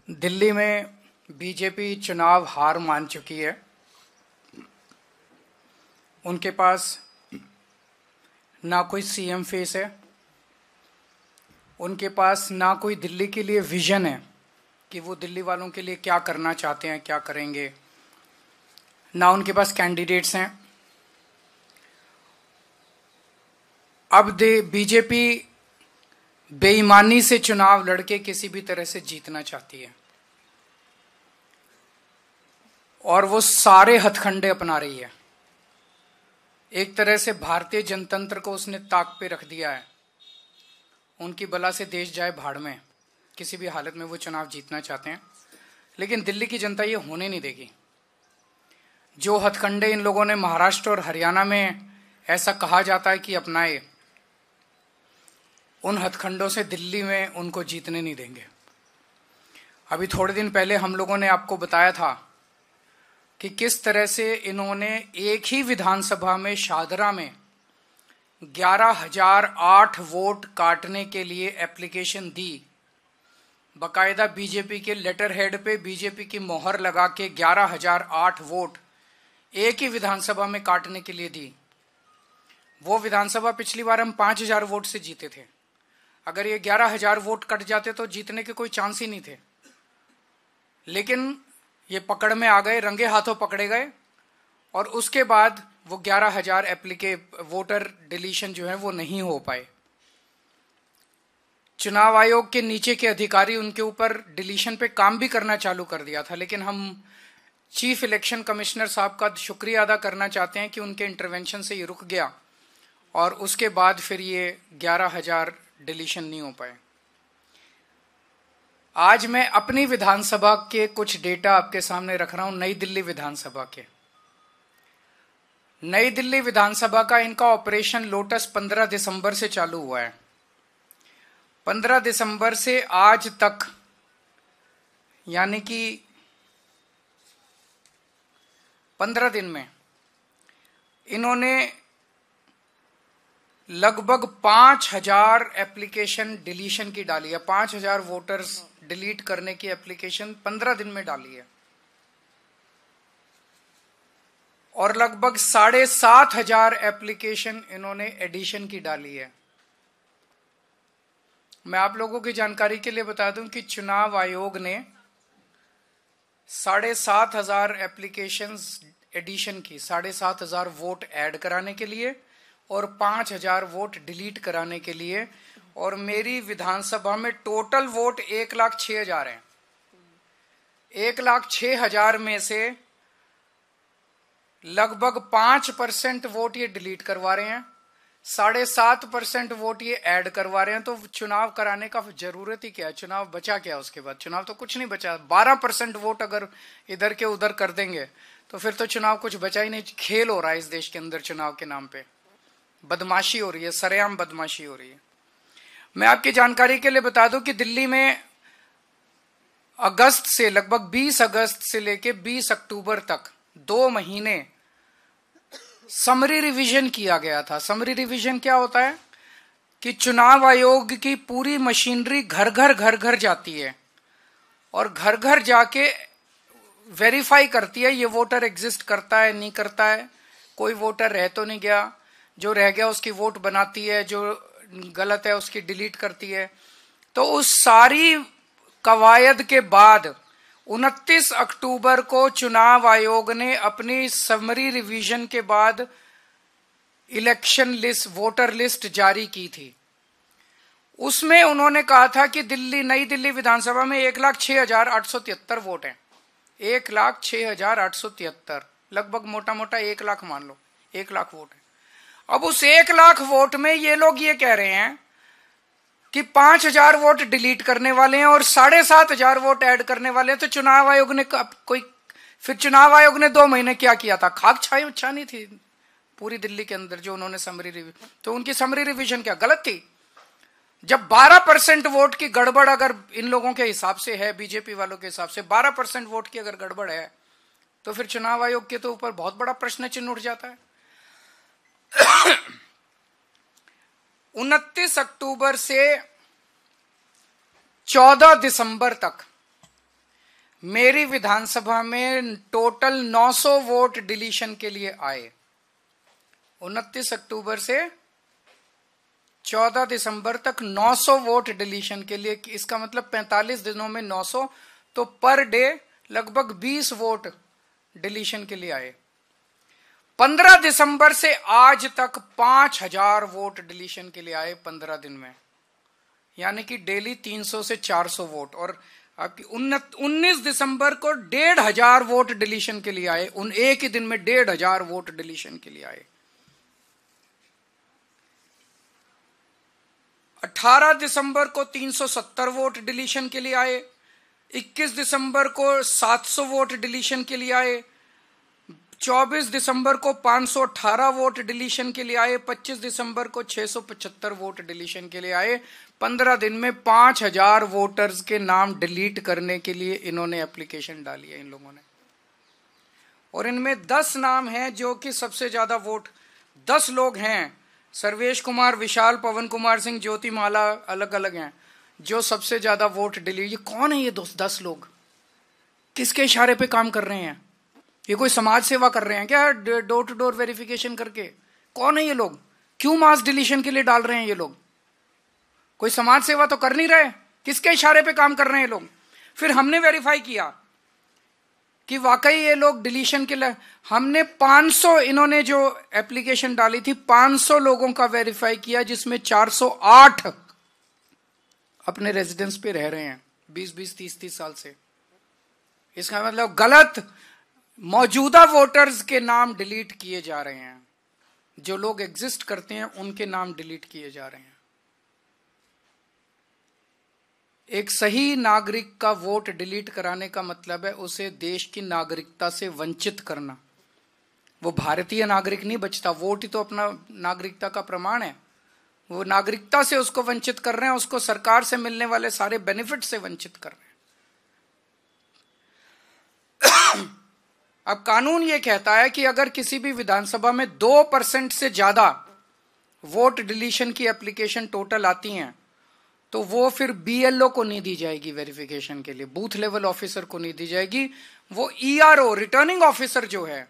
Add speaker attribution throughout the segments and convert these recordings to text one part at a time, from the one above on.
Speaker 1: दिल्ली में बीजेपी चुनाव हार मान चुकी है। उनके पास ना कोई सीएम फेस है, उनके पास ना कोई दिल्ली के लिए विजन है कि वो दिल्ली वालों के लिए क्या करना चाहते हैं, क्या करेंगे। ना उनके पास कैंडिडेट्स हैं। अब बीजेपी बेईमानी से चुनाव लड़के किसी भी तरह से जीतना चाहती है और वो सारे हथकंडे अपना रही है। एक तरह से भारतीय जनतंत्र को उसने ताक पे रख दिया है। उनकी बला से देश जाए भाड़ में, किसी भी हालत में वो चुनाव जीतना चाहते हैं, लेकिन दिल्ली की जनता ये होने नहीं देगी। जो हथकंडे इन लोगों ने महाराष्ट्र और हरियाणा में ऐसा कहा जाता है कि अपनाए, उन हथकंडों से दिल्ली में उनको जीतने नहीं देंगे। अभी थोड़े दिन पहले हम लोगों ने आपको बताया था कि किस तरह से इन्होंने एक ही विधानसभा में शाहदरा में 11,008 वोट काटने के लिए एप्लीकेशन दी। बकायदा बीजेपी के लेटर हेड पे बीजेपी की मोहर लगा के 11,008 वोट एक ही विधानसभा में काटने के लिए दी। वो विधानसभा पिछली बार हम 5,000 वोट से जीते थे। अगर ये 11,000 वोट कट जाते तो जीतने के कोई चांस ही नहीं थे, लेकिन ये पकड़ में आ गए, रंगे हाथों पकड़े गए और उसके बाद वो 11,000 वोटर डिलीशन जो है वो नहीं हो पाए। चुनाव आयोग के नीचे के अधिकारी उनके ऊपर डिलीशन पे काम भी करना चालू कर दिया था, लेकिन हम चीफ इलेक्शन कमिश्नर साहब का शुक्रिया अदा करना चाहते हैं कि उनके इंटरवेंशन से ये रुक गया और उसके बाद फिर ये 11,000 डिलीशन नहीं हो पाए। आज मैं अपनी विधानसभा के कुछ डेटा आपके सामने रख रहा हूं। नई दिल्ली विधानसभा के, नई दिल्ली विधानसभा का इनका ऑपरेशन लोटस 15 दिसंबर से चालू हुआ है। 15 दिसंबर से आज तक, यानी कि 15 दिन में इन्होंने लगभग 5,000 एप्लीकेशन डिलीशन की डाली है। 5,000 वोटर्स डिलीट करने की एप्लीकेशन 15 दिन में डाली है और लगभग 7,500 एप्लीकेशन इन्होंने एडिशन की डाली है। मैं आप लोगों की जानकारी के लिए बता दूं कि चुनाव आयोग ने 7,500 एप्लीकेशंस एडिशन की, 7,500 वोट ऐड कराने के लिए और 5,000 वोट डिलीट कराने के लिए। और मेरी विधानसभा में टोटल वोट 1,06,000 हैं। 1,06,000 में से लगभग 5% वोट ये डिलीट करवा रहे हैं, 7.5% वोट ये ऐड करवा रहे हैं। तो चुनाव कराने का जरूरत ही क्या है? चुनाव बचा क्या उसके बाद? चुनाव तो कुछ नहीं बचा। 12% वोट अगर इधर के उधर कर देंगे तो फिर तो चुनाव कुछ बचा ही नहीं। खेल हो रहा है इस देश के अंदर चुनाव के नाम पे, बदमाशी हो रही है, सरेआम बदमाशी हो रही है। मैं आपकी जानकारी के लिए बता दूं कि दिल्ली में अगस्त से, लगभग 20 अगस्त से लेके 20 अक्टूबर तक 2 महीने समरी रिवीजन किया गया था। समरी रिवीजन क्या होता है कि चुनाव आयोग की पूरी मशीनरी घर घर जाती है और घर घर जाके वेरीफाई करती है ये वोटर एग्जिस्ट करता है, नहीं करता है, कोई वोटर रह तो नहीं गया, जो रह गया उसकी वोट बनाती है, जो गलत है उसकी डिलीट करती है। तो उस सारी कवायद के बाद 29 अक्टूबर को चुनाव आयोग ने अपनी समरी रिवीजन के बाद इलेक्शन लिस्ट, वोटर लिस्ट जारी की थी। उसमें उन्होंने कहा था कि नई दिल्ली विधानसभा में 1,06,873 वोट हैं। 1,06,873, लगभग मोटा मोटा 1 लाख मान लो, 1 लाख वोट है। अब उस 1 लाख वोट में ये लोग ये कह रहे हैं कि 5,000 वोट डिलीट करने वाले हैं और 7,500 वोट ऐड करने वाले हैं। तो चुनाव आयोग ने फिर चुनाव आयोग ने 2 महीने क्या किया था? खाक छानी थी पूरी दिल्ली के अंदर जो उन्होंने समरी रिवीजन। तो उनकी समरी रिवीजन क्या गलत थी? जब 12% वोट की गड़बड़ अगर इन लोगों के हिसाब से है, बीजेपी वालों के हिसाब से 12% वोट की अगर गड़बड़ है, तो फिर चुनाव आयोग के तो ऊपर बहुत बड़ा प्रश्न चिन्ह उठ जाता है। 29 अक्टूबर से 14 दिसंबर तक मेरी विधानसभा में टोटल 900 वोट डिलीशन के लिए आए। 29 अक्टूबर से 14 दिसंबर तक 900 वोट डिलीशन के लिए। इसका मतलब 45 दिनों में 900, तो पर डे लगभग 20 वोट डिलीशन के लिए आए। 15 दिसंबर से आज तक 5000 वोट डिलीशन के लिए आए 15 दिन में, यानी कि डेली 300 से 400 वोट। और आपकी 19 दिसंबर को 1500 वोट डिलीशन के लिए आए। उन एक ही दिन में 1500 वोट डिलीशन के लिए आए। 18 दिसंबर को 370 वोट डिलीशन के लिए आए। 21 दिसंबर को 700 वोट डिलीशन के लिए आए। 24 दिसंबर को 518 वोट डिलीशन के लिए आए। 25 दिसंबर को 675 वोट डिलीशन के लिए आए। 15 दिन में 5000 वोटर्स के नाम डिलीट करने के लिए इन्होंने एप्लीकेशन डाली है इन लोगों ने। और इनमें 10 नाम हैं जो कि सबसे ज्यादा वोट, 10 लोग हैं, सर्वेश कुमार, विशाल, पवन कुमार सिंह, ज्योति माला, अलग अलग हैं, जो सबसे ज्यादा वोट डिलीट। ये कौन है ये 10 लोग? किसके इशारे पे काम कर रहे हैं? ये कोई समाज सेवा कर रहे हैं क्या डोर टू डोर वेरिफिकेशन करके? कौन है ये लोग? क्यों मास डिलीशन के लिए डाल रहे हैं ये लोग? कोई समाज सेवा तो कर नहीं रहे। किसके इशारे पे काम कर रहे हैं ये लोग? फिर हमने वेरीफाई किया कि वाकई ये लोग डिलीशन के लिए, हमने 500, इन्होंने जो एप्लीकेशन डाली थी 500 लोगों का वेरीफाई किया, जिसमें 408 अपने रेजिडेंस पे रह रहे हैं 20-20, 30-30 साल से। इसका मतलब गलत मौजूदा वोटर्स के नाम डिलीट किए जा रहे हैं। जो लोग एग्जिस्ट करते हैं उनके नाम डिलीट किए जा रहे हैं। एक सही नागरिक का वोट डिलीट कराने का मतलब है उसे देश की नागरिकता से वंचित करना। वो भारतीय नागरिक नहीं बचता। वोट ही तो अपना नागरिकता का प्रमाण है। वो नागरिकता से उसको वंचित कर रहे हैं, उसको सरकार से मिलने वाले सारे बेनिफिट से वंचित कर रहे हैं। अब कानून ये कहता है कि अगर किसी भी विधानसभा में 2% से ज्यादा वोट डिलीशन की एप्लीकेशन टोटल आती हैं, तो वो फिर बीएलओ को नहीं दी जाएगी वेरिफिकेशन के लिए, बूथ लेवल ऑफिसर को नहीं दी जाएगी। वो ईआरओ, रिटर्निंग ऑफिसर जो है,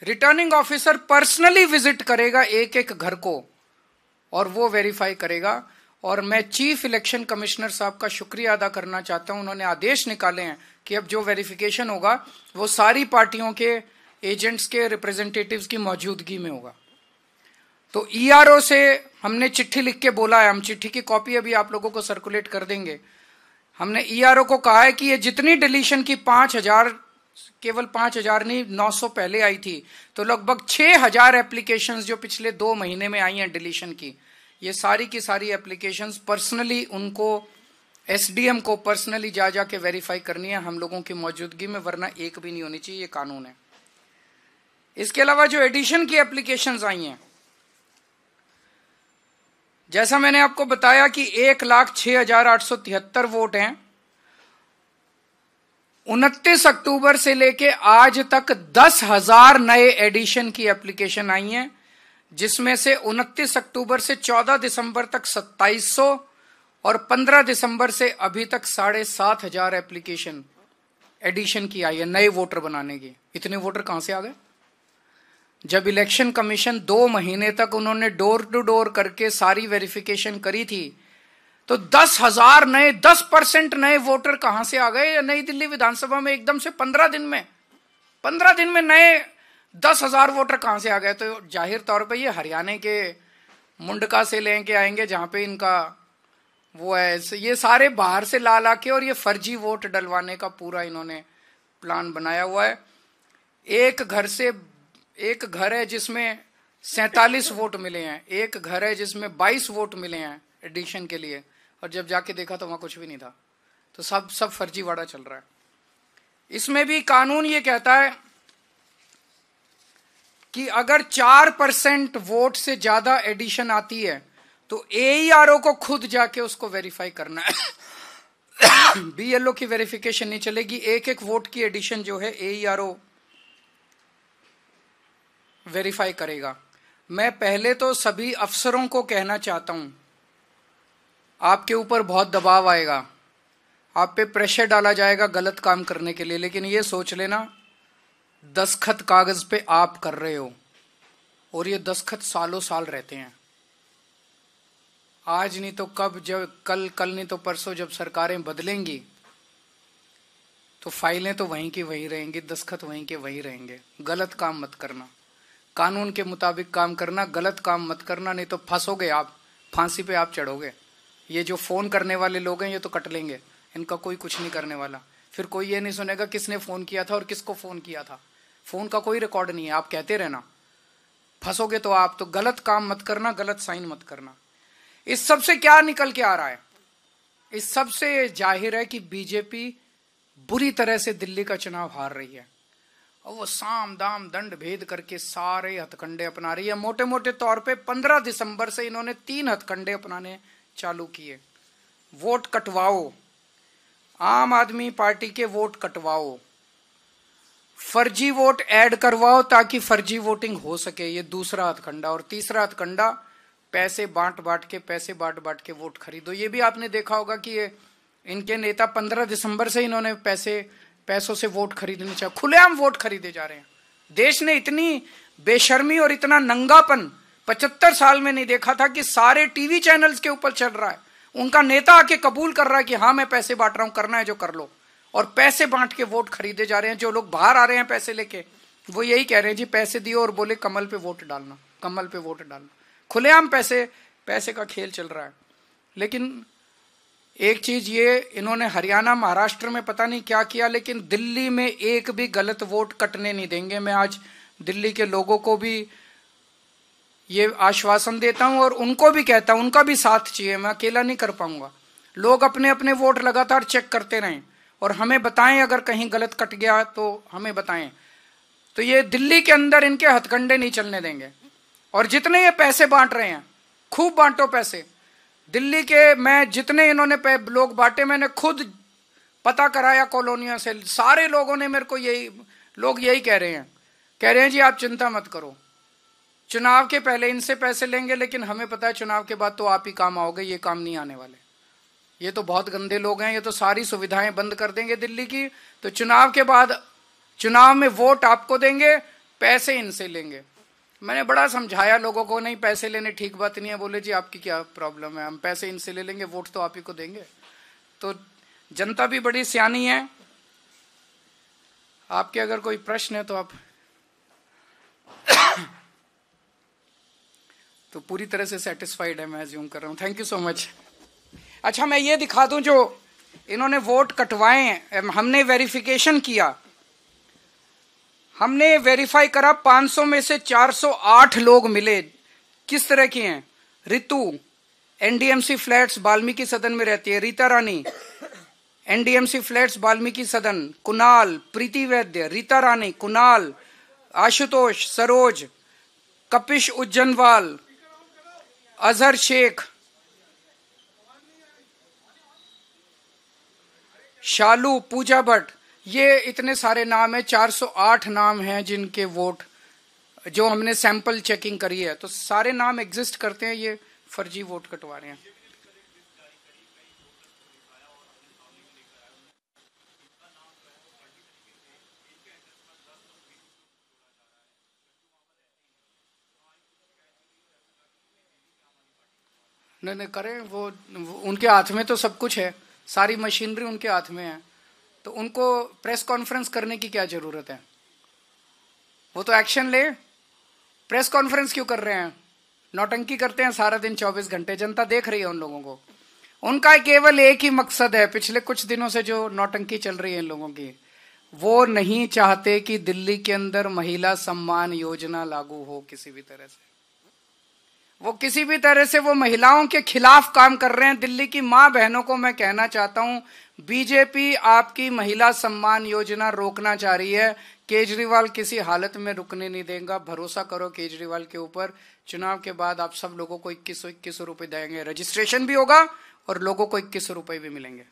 Speaker 1: रिटर्निंग ऑफिसर पर्सनली विजिट करेगा एक एक घर को और वो वेरीफाई करेगा। और मैं चीफ इलेक्शन कमिश्नर साहब का शुक्रिया अदा करना चाहता हूं। उन्होंने आदेश निकाले हैं कि अब जो वेरिफिकेशन होगा वो सारी पार्टियों के एजेंट्स के रिप्रेजेंटेटिव्स की मौजूदगी में होगा। तो ईआरओ से हमने चिट्ठी लिख के बोला है, हम चिट्ठी की कॉपी अभी आप लोगों को सर्कुलेट कर देंगे। हमने ईआरओ को कहा है कि ये जितनी डिलीशन की 5000, केवल 5000 नहीं 900 पहले आई थी, तो लगभग 6000 एप्लीकेशंस जो पिछले 2 महीने में आई हैं डिलीशन की, ये सारी की सारी एप्लीकेशंस पर्सनली उनको, एसडीएम को पर्सनली जा जाके वेरीफाई करनी है हम लोगों की मौजूदगी में, वरना एक भी नहीं होनी चाहिए, ये कानून है। इसके अलावा जो एडिशन की एप्लीकेशंस आई हैं, जैसा मैंने आपको बताया कि 1,06,873 वोट हैं। 29 अक्टूबर से लेके आज तक 10,000 नए एडिशन की एप्लीकेशन आई हैं, जिसमें से 29 अक्टूबर से 14 दिसंबर तक 2700 और 15 दिसंबर से अभी तक 7,500 एप्लीकेशन एडिशन की आई है नए वोटर बनाने की। इतने वोटर कहां से आ गए? जब इलेक्शन कमीशन 2 महीने तक उन्होंने डोर टू डोर करके सारी वेरिफिकेशन करी थी, तो 10,000 नए, 10% नए वोटर कहां से आ गए नई दिल्ली विधानसभा में एकदम से 15 दिन में? 15 दिन में नए 10,000 वोटर कहां से आ गए? तो जाहिर तौर पे ये हरियाणा के मुंडका से लेके आएंगे जहां पे इनका वो है। ये सारे बाहर से ला ला के और ये फर्जी वोट डलवाने का पूरा इन्होंने प्लान बनाया हुआ है। एक घर है जिसमें 47 वोट मिले हैं, एक घर है जिसमें 22 वोट मिले हैं एडिशन के लिए, और जब जाके देखा तो वहां कुछ भी नहीं था। तो सब फर्जीवाड़ा चल रहा है। इसमें भी कानून ये कहता है कि अगर 4% वोट से ज्यादा एडिशन आती है तो एईआरओ को खुद जाके उसको वेरीफाई करना है। बीएलओ की वेरिफिकेशन नहीं चलेगी। एक एक वोट की एडिशन जो है एईआरओ वेरीफाई करेगा। मैं पहले तो सभी अफसरों को कहना चाहता हूं, आपके ऊपर बहुत दबाव आएगा। आप पे प्रेशर डाला जाएगा गलत काम करने के लिए, लेकिन ये सोच लेना दस्तखत कागज पे आप कर रहे हो और ये दस्तखत सालों साल रहते हैं। आज नहीं तो कब, जब कल नहीं तो परसों जब सरकारें बदलेंगी तो फाइलें तो वहीं की वहीं रहेंगी, दस्तखत वहीं के वहीं रहेंगे। गलत काम मत करना, कानून के मुताबिक काम करना, गलत काम मत करना, नहीं तो फंसोगे आप, फांसी पे आप चढ़ोगे। ये जो फोन करने वाले लोग हैं ये तो कट लेंगे, इनका कोई कुछ नहीं करने वाला। फिर कोई ये नहीं सुनेगा किसने फोन किया था और किसको फोन किया था, फोन का कोई रिकॉर्ड नहीं है, आप कहते रहना। फंसोगे तो आप, तो गलत काम मत करना, गलत साइन मत करना। इस सब से क्या निकल के आ रहा है? इस सब से जाहिर है कि बीजेपी बुरी तरह से दिल्ली का चुनाव हार रही है और वो साम दाम दंड भेद करके सारे हथकंडे अपना रही है। मोटे मोटे तौर पे 15 दिसंबर से इन्होंने 3 हथकंडे अपनाने चालू किए। वोट कटवाओ, आम आदमी पार्टी के वोट कटवाओ, फर्जी वोट ऐड करवाओ ताकि फर्जी वोटिंग हो सके, ये दूसरा हथकंडा। और तीसरा हथकंडा, पैसे बांट बांट के वोट खरीदो। ये भी आपने देखा होगा कि ये इनके नेता 15 दिसंबर से इन्होंने पैसों से वोट खरीदने चाहिए, खुलेआम वोट खरीदे जा रहे हैं। देश ने इतनी बेशर्मी और इतना नंगापन 75 साल में नहीं देखा था कि सारे टीवी चैनल्स के ऊपर चल रहा है। उनका नेता आके कबूल कर रहा है कि हाँ मैं पैसे बांट रहा हूं, करना है जो कर लो। और पैसे बांट के वोट खरीदे जा रहे हैं। जो लोग बाहर आ रहे हैं पैसे लेके, वो यही कह रहे हैं जी पैसे दियो और बोले कमल पे वोट डालना, कमल पे वोट डालना। खुलेआम पैसे का खेल चल रहा है। लेकिन एक चीज ये, इन्होंने हरियाणा महाराष्ट्र में पता नहीं क्या किया, लेकिन दिल्ली में एक भी गलत वोट कटने नहीं देंगे। मैं आज दिल्ली के लोगों को भी ये आश्वासन देता हूं और उनको भी कहता हूं, उनका भी साथ चाहिए, मैं अकेला नहीं कर पाऊंगा। लोग अपने अपने वोट लगातार चेक करते रहें और हमें बताएं अगर कहीं गलत कट गया तो हमें बताएं। तो ये दिल्ली के अंदर इनके हथकंडे नहीं चलने देंगे। और जितने ये पैसे बांट रहे हैं, खूब बांटो पैसे। दिल्ली के मैं जितने इन्होंने लोग बांटे, मैंने खुद पता कराया कॉलोनियों से, सारे लोगों ने मेरे को यही कह रहे हैं जी आप चिंता मत करो, चुनाव के पहले इनसे पैसे लेंगे, लेकिन हमें पता है चुनाव के बाद तो आप ही काम आओगे, ये काम नहीं आने वाले। ये तो बहुत गंदे लोग हैं, ये तो सारी सुविधाएं बंद कर देंगे दिल्ली की। तो चुनाव के बाद, चुनाव में वोट आपको देंगे, पैसे इनसे लेंगे। मैंने बड़ा समझाया लोगों को, नहीं पैसे लेने ठीक बात नहीं है। बोले जी आपकी क्या प्रॉब्लम है, हम पैसे इनसे ले लेंगे, वोट तो आप ही को देंगे। तो जनता भी बड़ी सियानी है। आपके अगर कोई प्रश्न है तो आप तो पूरी तरह से सेटिस्फाइड है, मैं अज्यूम कर रहा हूं। Thank you so much. अच्छा मैं ये दिखा दूं, जो इन्होंने वोट कटवाए हैं, हमने वेरिफिकेशन किया, हमने वेरीफाई करा, 500 में से 408 लोग मिले। किस तरह के हैं? रितु एनडीएमसी फ्लैट्स वाल्मीकि सदन में रहती है, रीता रानी एनडीएमसी फ्लैट्स वाल्मीकि सदन, कुणाल, प्रीति वैद्य, रीता रानी, कुणाल, आशुतोष, सरोज, कपिश उज्जैनवाल, अजहर शेख, शालू, पूजा भट्ट, ये इतने सारे नाम है। 408 नाम हैं जिनके वोट, जो हमने सैंपल चेकिंग करी है, तो सारे नाम एग्जिस्ट करते हैं। ये फर्जी वोट कटवा रहे हैं। नहीं करें, वो उनके हाथ में तो सब कुछ है, सारी मशीनरी उनके हाथ में है। तो उनको प्रेस कॉन्फ्रेंस करने की क्या जरूरत है? वो तो एक्शन ले। प्रेस कॉन्फ्रेंस क्यों कर रहे हैं? नौटंकी करते हैं सारा दिन 24 घंटे, जनता देख रही है उन लोगों को। उनका केवल एक ही मकसद है, पिछले कुछ दिनों से जो नौटंकी चल रही है इन लोगों की, वो नहीं चाहते कि दिल्ली के अंदर महिला सम्मान योजना लागू हो किसी भी तरह से। वो किसी भी तरह से वो महिलाओं के खिलाफ काम कर रहे हैं। दिल्ली की मां बहनों को मैं कहना चाहता हूं, बीजेपी आपकी महिला सम्मान योजना रोकना चाह रही है। केजरीवाल किसी हालत में रुकने नहीं देगा। भरोसा करो केजरीवाल के ऊपर। चुनाव के बाद आप सब लोगों को 2100 रुपए देंगे, रजिस्ट्रेशन भी होगा और लोगों को 2100 रुपए भी मिलेंगे।